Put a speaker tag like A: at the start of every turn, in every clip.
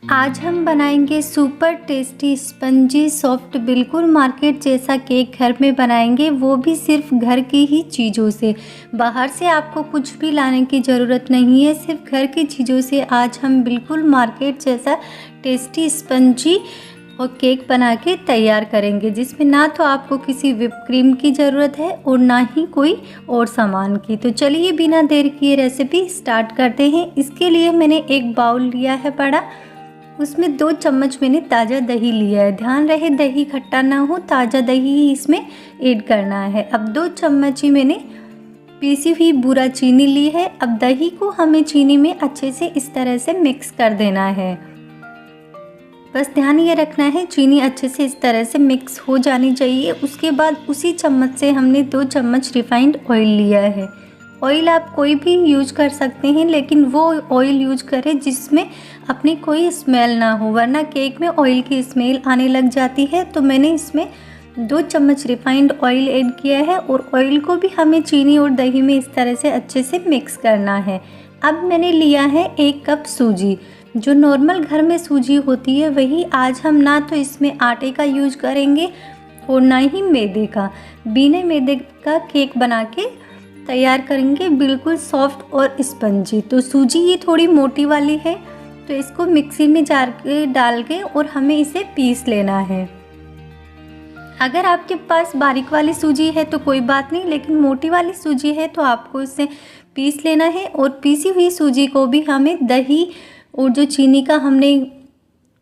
A: आज हम बनाएंगे सुपर टेस्टी स्पंजी सॉफ्ट बिल्कुल मार्केट जैसा केक घर में बनाएंगे, वो भी सिर्फ घर की ही चीज़ों से। बाहर से आपको कुछ भी लाने की ज़रूरत नहीं है, सिर्फ घर की चीज़ों से आज हम बिल्कुल मार्केट जैसा टेस्टी स्पंजी और केक बना के तैयार करेंगे, जिसमें ना तो आपको किसी व्हिप क्रीम की ज़रूरत है और ना ही कोई और सामान की। तो चलिए बिना देर किए रेसिपी स्टार्ट करते हैं। इसके लिए मैंने एक बाउल लिया है बड़ा, उसमें 2 चम्मच मैंने ताज़ा दही लिया है। ध्यान रहे दही खट्टा ना हो, ताज़ा दही ही इसमें ऐड करना है। अब 2 चम्मच ही मैंने पीसी हुई बूरा चीनी ली है। अब दही को हमें चीनी में अच्छे से इस तरह से मिक्स कर देना है। बस ध्यान ये रखना है चीनी अच्छे से इस तरह से मिक्स हो जानी चाहिए। उसके बाद उसी चम्मच से हमने 2 चम्मच रिफाइंड ऑयल लिया है। ऑयल आप कोई भी यूज कर सकते हैं, लेकिन वो ऑयल यूज करें जिसमें अपनी कोई स्मेल ना हो, वरना केक में ऑयल की स्मेल आने लग जाती है। तो मैंने इसमें 2 चम्मच रिफाइंड ऑयल ऐड किया है और ऑयल को भी हमें चीनी और दही में इस तरह से अच्छे से मिक्स करना है। अब मैंने लिया है 1 कप सूजी। जो नॉर्मल घर में सूजी होती है वही आज हम ना तो इसमें आटे का यूज करेंगे और ना ही मैदे का। बिना मैदे का केक बना के तैयार करेंगे, बिल्कुल सॉफ्ट और स्पंजी। तो सूजी ये थोड़ी मोटी वाली है, तो इसको मिक्सी में जार के डाल के और हमें इसे पीस लेना है। अगर आपके पास बारीक वाली सूजी है तो कोई बात नहीं, लेकिन मोटी वाली सूजी है तो आपको इसे पीस लेना है। और पीसी हुई सूजी को भी हमें दही और जो चीनी का हमने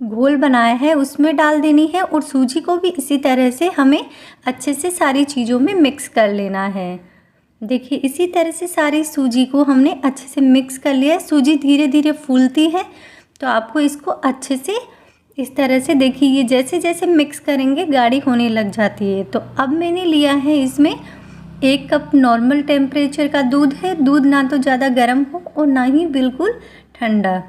A: घोल बनाया है उसमें डाल देनी है, और सूजी को भी इसी तरह से हमें अच्छे से सारी चीज़ों में मिक्स कर लेना है। देखिए इसी तरह से सारी सूजी को हमने अच्छे से मिक्स कर लिया है। सूजी धीरे धीरे फूलती है, तो आपको इसको अच्छे से इस तरह से, देखिए ये जैसे जैसे मिक्स करेंगे गाढ़ी होने लग जाती है। तो अब मैंने लिया है इसमें 1 कप नॉर्मल टेम्परेचर का दूध है। दूध ना तो ज़्यादा गर्म हो और ना ही बिल्कुल ठंडा।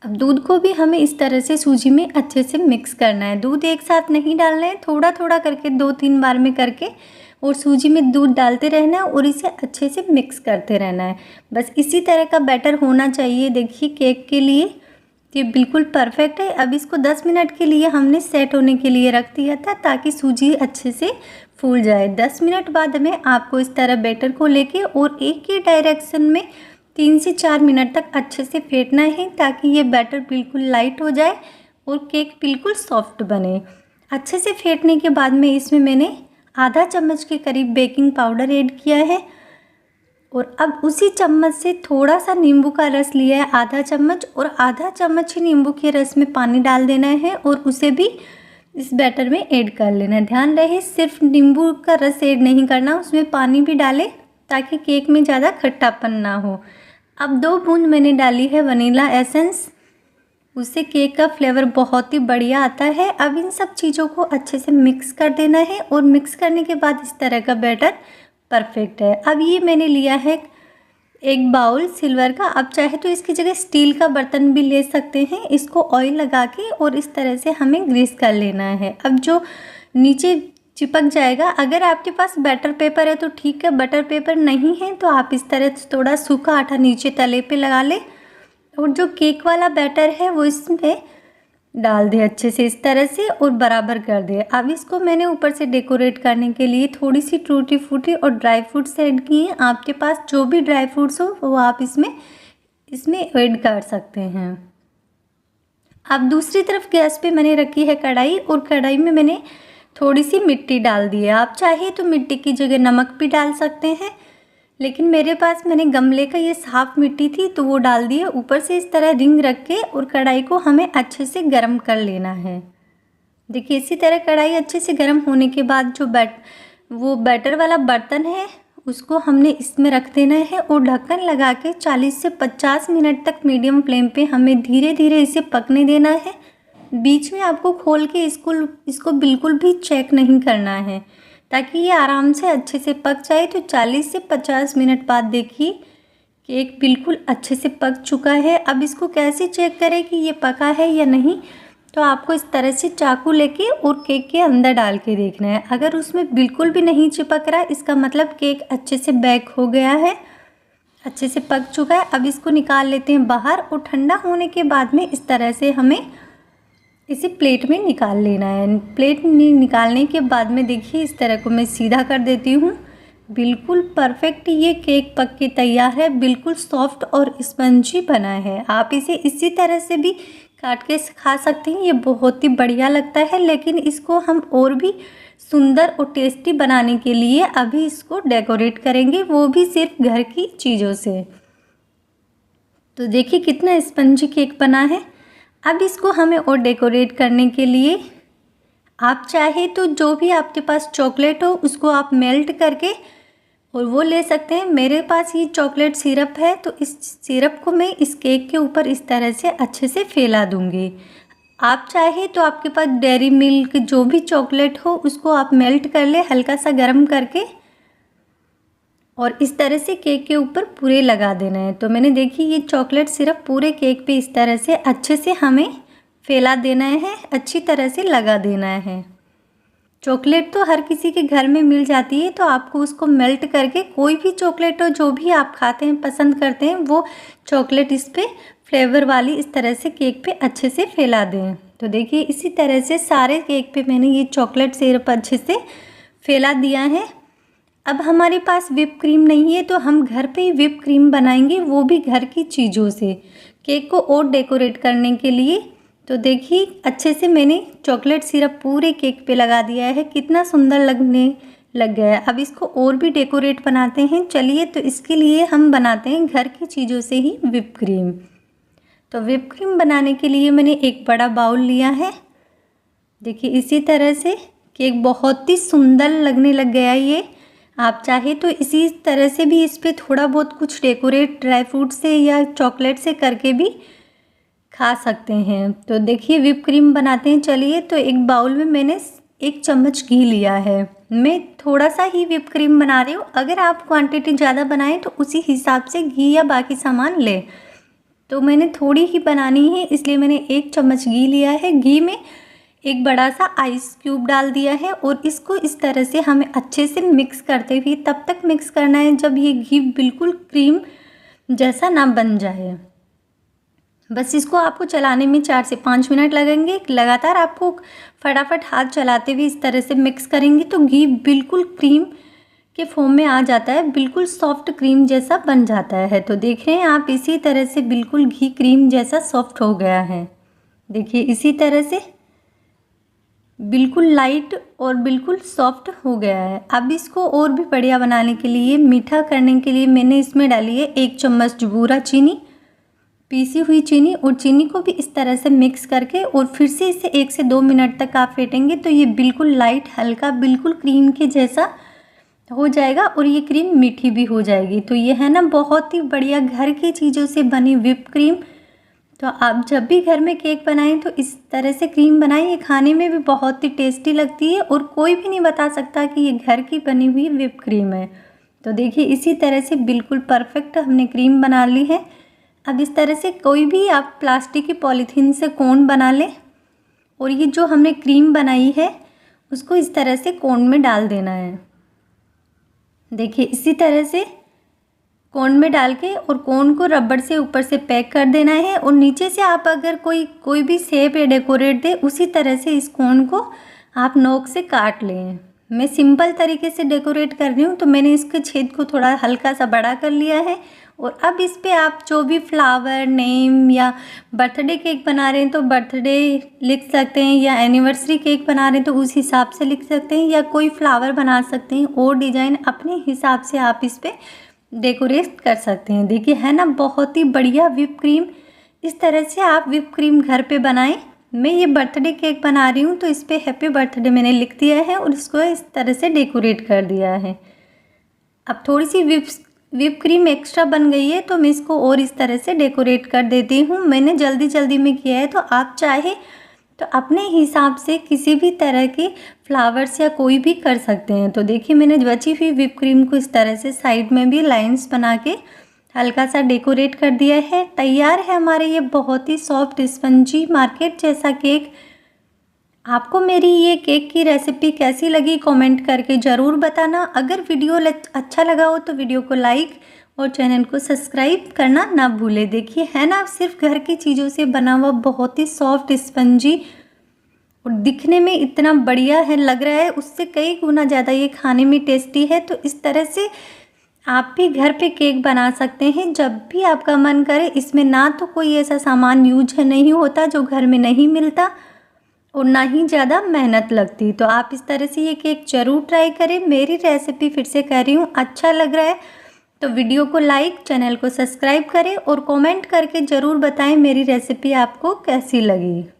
A: अब दूध को भी हमें इस तरह से सूजी में अच्छे से मिक्स करना है। दूध एक साथ नहीं डालना है, थोड़ा थोड़ा करके 2-3 बार में करके और सूजी में दूध डालते रहना है और इसे अच्छे से मिक्स करते रहना है। बस इसी तरह का बैटर होना चाहिए। देखिए केक के लिए ये बिल्कुल परफेक्ट है। अब इसको 10 मिनट के लिए हमने सेट होने के लिए रख दिया था, ताकि सूजी अच्छे से फूल जाए। 10 मिनट बाद में आपको इस तरह बैटर को लेके और एक ही डायरेक्शन में 3 से 4 मिनट तक अच्छे से फेंटना है, ताकि ये बैटर बिल्कुल लाइट हो जाए और केक बिल्कुल सॉफ्ट बने। अच्छे से फेंटने के बाद में इसमें मैंने आधा चम्मच के करीब बेकिंग पाउडर ऐड किया है, और अब उसी चम्मच से थोड़ा सा नींबू का रस लिया है, आधा चम्मच, और आधा चम्मच ही नींबू के रस में पानी डाल देना है और उसे भी इस बैटर में ऐड कर लेना है। ध्यान रहे सिर्फ नींबू का रस ऐड नहीं करना, उसमें पानी भी डालें ताकि केक में ज़्यादा खट्टापन ना हो। अब 2 बूंद मैंने डाली है वनीला एसेंस, उससे केक का फ्लेवर बहुत ही बढ़िया आता है। अब इन सब चीज़ों को अच्छे से मिक्स कर देना है, और मिक्स करने के बाद इस तरह का बैटर परफेक्ट है। अब ये मैंने लिया है एक बाउल सिल्वर का, आप चाहे तो इसकी जगह स्टील का बर्तन भी ले सकते हैं। इसको ऑयल लगा के और इस तरह से हमें ग्रीस कर लेना है। अब जो नीचे चिपक जाएगा, अगर आपके पास बटर पेपर है तो ठीक है, बटर पेपर नहीं है तो आप इस तरह थोड़ा सूखा आटा नीचे तले पे लगा लें और जो केक वाला बैटर है वो इसमें डाल दे अच्छे से इस तरह से और बराबर कर दे। अब इसको मैंने ऊपर से डेकोरेट करने के लिए थोड़ी सी टूटी फूटी और ड्राई फ्रूट्स ऐड किए हैं। आपके पास जो भी ड्राई फ्रूट्स हो वो आप इसमें ऐड कर सकते हैं। अब दूसरी तरफ गैस पे मैंने रखी है कढ़ाई, और कढ़ाई में मैंने थोड़ी सी मिट्टी डाल दी है। आप चाहे तो मिट्टी की जगह नमक भी डाल सकते हैं, लेकिन मेरे पास मैंने गमले का ये साफ़ मिट्टी थी तो वो डाल दिए। ऊपर से इस तरह रिंग रख के और कढ़ाई को हमें अच्छे से गर्म कर लेना है। देखिए इसी तरह कढ़ाई अच्छे से गर्म होने के बाद जो वो बैटर वाला बर्तन है उसको हमने इसमें रख देना है, और ढक्कन लगा के 40 से 50 मिनट तक मीडियम फ्लेम पे हमें धीरे धीरे इसे पकने देना है। बीच में आपको खोल के इसको बिल्कुल भी चेक नहीं करना है, ताकि ये आराम से अच्छे से पक जाए। तो 40 से 50 मिनट बाद देखिए केक बिल्कुल अच्छे से पक चुका है। अब इसको कैसे चेक करें कि ये पका है या नहीं, तो आपको इस तरह से चाकू लेके और केक के अंदर डाल के देखना है। अगर उसमें बिल्कुल भी नहीं चिपक रहा, इसका मतलब केक अच्छे से बेक हो गया है। अच्छे से पक चुका है। अब इसको निकाल लेते हैं बाहर और ठंडा होने के बाद में इस तरह से हमें इसे प्लेट में निकाल लेना है। प्लेट में निकालने के बाद में देखिए इस तरह को मैं सीधा कर देती हूँ। बिल्कुल परफेक्ट ये केक पक के तैयार है, बिल्कुल सॉफ्ट और स्पंजी बना है। आप इसे इसी तरह से भी काट के खा सकते हैं, ये बहुत ही बढ़िया लगता है। लेकिन इसको हम और भी सुंदर और टेस्टी बनाने के लिए अभी इसको डेकोरेट करेंगे, वो भी सिर्फ घर की चीज़ों से। तो देखिए कितना स्पंजी केक बना है। अब इसको हमें और डेकोरेट करने के लिए आप चाहे तो जो भी आपके पास चॉकलेट हो उसको आप मेल्ट करके और वो ले सकते हैं। मेरे पास ये चॉकलेट सिरप है, तो इस सिरप को मैं इस केक के ऊपर इस तरह से अच्छे से फैला दूंगी। आप चाहे तो आपके पास डेयरी मिल्क जो भी चॉकलेट हो उसको आप मेल्ट कर ले हल्का सा गर्म करके, और इस तरह से केक के ऊपर पूरे लगा देना है। तो मैंने देखी ये चॉकलेट सिरप पूरे केक पे इस तरह से अच्छे से हमें फैला देना है, अच्छी तरह से लगा देना है। चॉकलेट तो हर किसी के घर में मिल जाती है, तो आपको उसको मेल्ट करके कोई भी चॉकलेट हो जो भी आप खाते हैं पसंद करते हैं वो चॉकलेट इस पर फ्लेवर वाली इस तरह से केक पे अच्छे से फैला दें। तो देखिए इसी तरह से सारे केक पे मैंने ये चॉकलेट सिरप अच्छे से फैला दिया है। अब हमारे पास व्हिप क्रीम नहीं है, तो हम घर पे ही व्हिप क्रीम बनाएंगे, वो भी घर की चीज़ों से, केक को और डेकोरेट करने के लिए। तो देखिए अच्छे से मैंने चॉकलेट सिरप पूरे केक पे लगा दिया है, कितना सुंदर लगने लग गया है। अब इसको और भी डेकोरेट बनाते हैं। चलिए, तो इसके लिए हम बनाते हैं घर की चीज़ों से ही व्हिप क्रीम। तो व्हिप क्रीम बनाने के लिए मैंने एक बड़ा बाउल लिया है। देखिए इसी तरह से केक बहुत ही सुंदर लगने लग गया है ये। आप चाहे तो इसी तरह से भी इस पर थोड़ा बहुत कुछ डेकोरेट ड्राई फ्रूट से या चॉकलेट से करके भी खा सकते हैं। तो देखिए व्हिप क्रीम बनाते हैं। चलिए, तो एक बाउल में मैंने 1 चम्मच घी लिया है। मैं थोड़ा सा ही व्हिप क्रीम बना रही हूँ, अगर आप क्वांटिटी ज़्यादा बनाएं तो उसी हिसाब से घी या बाकी सामान लें। तो मैंने थोड़ी ही बनानी है इसलिए मैंने 1 चम्मच घी लिया है। घी में एक बड़ा सा आइस क्यूब डाल दिया है और इसको इस तरह से हमें अच्छे से मिक्स करते हुए तब तक मिक्स करना है जब ये घी बिल्कुल क्रीम जैसा ना बन जाए। बस इसको आपको चलाने में 4 से 5 मिनट लगेंगे। लगातार आपको फटाफट हाथ चलाते हुए इस तरह से मिक्स करेंगे तो घी बिल्कुल क्रीम के फॉर्म में आ जाता है, बिल्कुल सॉफ्ट क्रीम जैसा बन जाता है। तो देख रहे हैं आप, इसी तरह से बिल्कुल घी क्रीम जैसा सॉफ्ट हो गया है। देखिए इसी तरह से बिल्कुल लाइट और बिल्कुल सॉफ्ट हो गया है। अब इसको और भी बढ़िया बनाने के लिए, मीठा करने के लिए मैंने इसमें डाली है 1 चम्मच बूरा चीनी, पीसी हुई चीनी, और चीनी को भी इस तरह से मिक्स करके और फिर से इसे 1 से 2 मिनट तक आप फेंटेंगे तो ये बिल्कुल लाइट हल्का बिल्कुल क्रीम के जैसा हो जाएगा और ये क्रीम मीठी भी हो जाएगी। तो ये है ना बहुत ही बढ़िया घर की चीज़ों से बनी व्हिप क्रीम। तो आप जब भी घर में केक बनाएं तो इस तरह से क्रीम बनाएं, ये खाने में भी बहुत ही टेस्टी लगती है और कोई भी नहीं बता सकता कि ये घर की बनी हुई व्हिप क्रीम है। तो देखिए इसी तरह से बिल्कुल परफेक्ट हमने क्रीम बना ली है। अब इस तरह से कोई भी आप प्लास्टिक की पॉलीथीन से कोन बना लें और ये जो हमने क्रीम बनाई है उसको इस तरह से कोन में डाल देना है। देखिए इसी तरह से कोन में डाल के और कोन को रबड़ से ऊपर से पैक कर देना है और नीचे से आप अगर कोई भी शेप या डेकोरेट दे उसी तरह से इस कोन को आप नोक से काट लें। मैं सिंपल तरीके से डेकोरेट कर रही हूँ तो मैंने इसके छेद को थोड़ा हल्का सा बड़ा कर लिया है। और अब इस पे आप जो भी फ्लावर नेम या बर्थडे केक बना रहे हैं तो बर्थडे लिख सकते हैं, या एनिवर्सरी केक बना रहे हैं तो उस हिसाब से लिख सकते हैं, या कोई फ्लावर बना सकते हैं और डिज़ाइन अपने हिसाब से आप इस पर डेकोरेट कर सकते हैं। देखिए है ना बहुत ही बढ़िया व्हिप क्रीम। इस तरह से आप व्हिप क्रीम घर पे बनाएं। मैं ये बर्थडे केक बना रही हूँ तो इस पर हैप्पी बर्थडे मैंने लिख दिया है और इसको इस तरह से डेकोरेट कर दिया है। अब थोड़ी सी व्हिप क्रीम एक्स्ट्रा बन गई है तो मैं इसको और इस तरह से डेकोरेट कर देती हूँ। मैंने जल्दी में किया है, तो आप चाहे तो अपने हिसाब से किसी भी तरह के फ्लावर्स या कोई भी कर सकते हैं। तो देखिए मैंने बची हुई व्हिप क्रीम को इस तरह से साइड में भी लाइंस बना के हल्का सा डेकोरेट कर दिया है। तैयार है हमारे ये बहुत ही सॉफ्ट स्पंजी मार्केट जैसा केक। आपको मेरी ये केक की रेसिपी कैसी लगी कमेंट करके ज़रूर बताना। अगर वीडियो अच्छा लगा हो तो वीडियो को लाइक और चैनल को सब्सक्राइब करना ना भूलें। देखिए है ना, सिर्फ घर की चीज़ों से बना हुआ बहुत ही सॉफ्ट स्पंजी और दिखने में इतना बढ़िया है, लग रहा है उससे कई गुना ज़्यादा ये खाने में टेस्टी है। तो इस तरह से आप भी घर पे केक बना सकते हैं जब भी आपका मन करे। इसमें ना तो कोई ऐसा सामान यूज नहीं होता जो घर में नहीं मिलता और ना ही ज़्यादा मेहनत लगती। तो आप इस तरह से ये केक ज़रूर ट्राई करें। मेरी रेसिपी फिर से कह रही हूँ, अच्छा लग रहा है तो वीडियो को लाइक, चैनल को सब्सक्राइब करें और कमेंट करके ज़रूर बताएं मेरी रेसिपी आपको कैसी लगी।